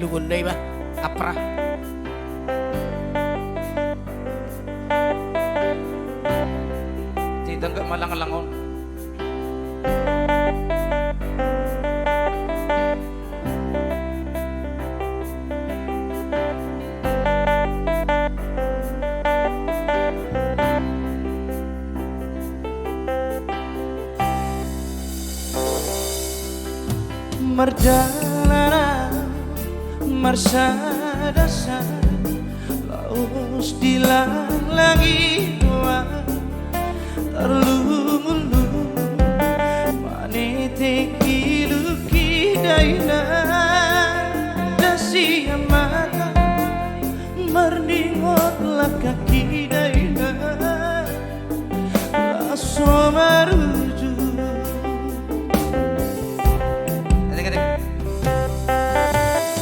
Lugun na iba, apra. Tidang ka malangalangon. Merdana marsadasan laus dilalangi terlulu manete kiluki daina dasi amata merdingot lakaki daina laso maruju.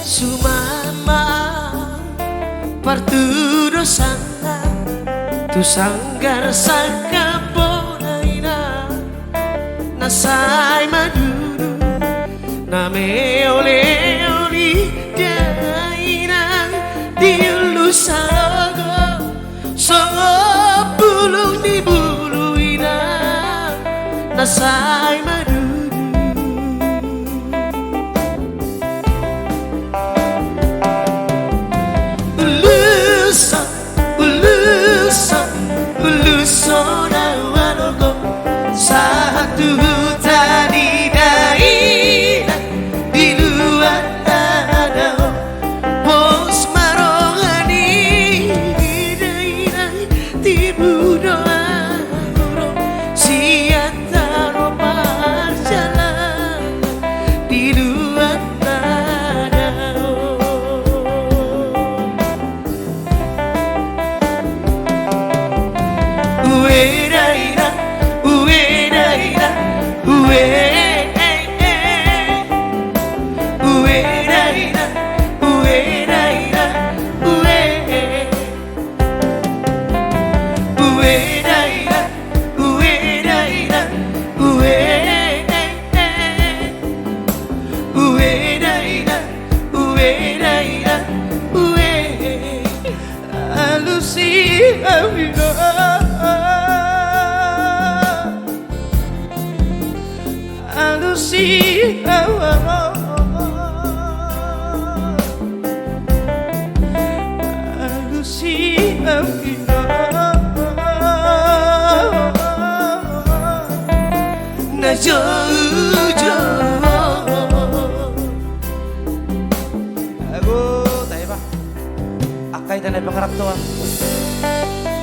Sumama parturo sangga tu sanggar sangka bonaina nasai maduru name ole oli daina diulu sago songo bulung di buluina nasai maduru. Satu tadi daina di luar ada bos marongani daina tibu doa siata romar jalan di luar ada. Akai tanay pangaraptuan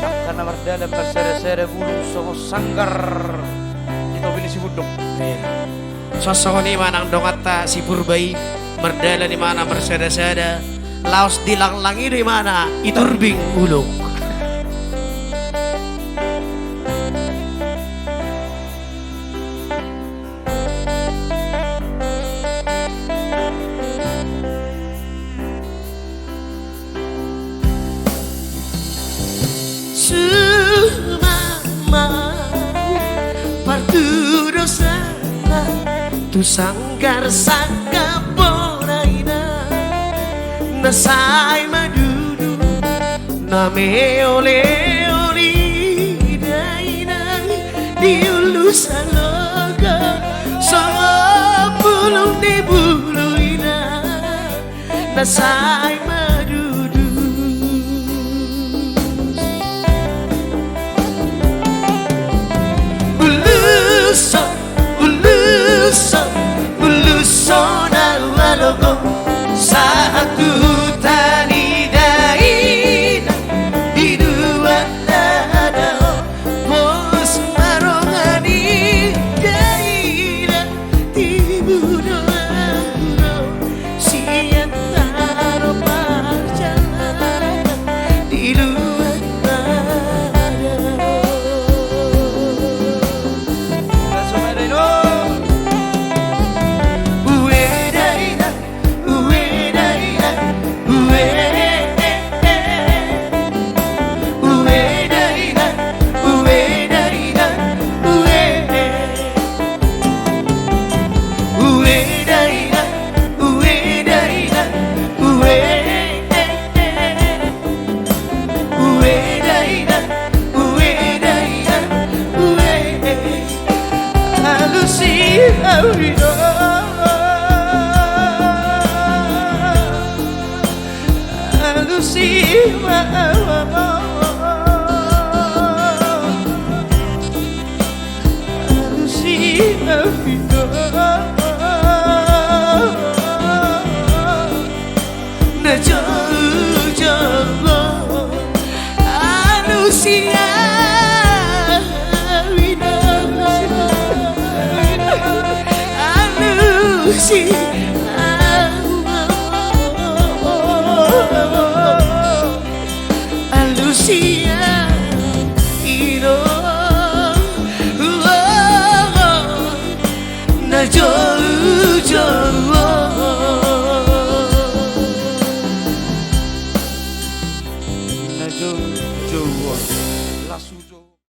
akan merdala bersere-sere bulu songo sanggar itu bini si budok. Sosok ni manang dongata si purbai merdala di mana bersere-sere laos dilang-langi di mana iturbing uluk. Tu sanggar sangka bonaina nasai madudu name ole oli daina diulu saloga songo bulung di buluina nasai madudu Sona walogo satu tani daina di dua ada bos marongani daina tibu doa sian taro parjalan di luar ada. Lucia, ino, na jauh-jauh, na jauh-jauh, la sujo.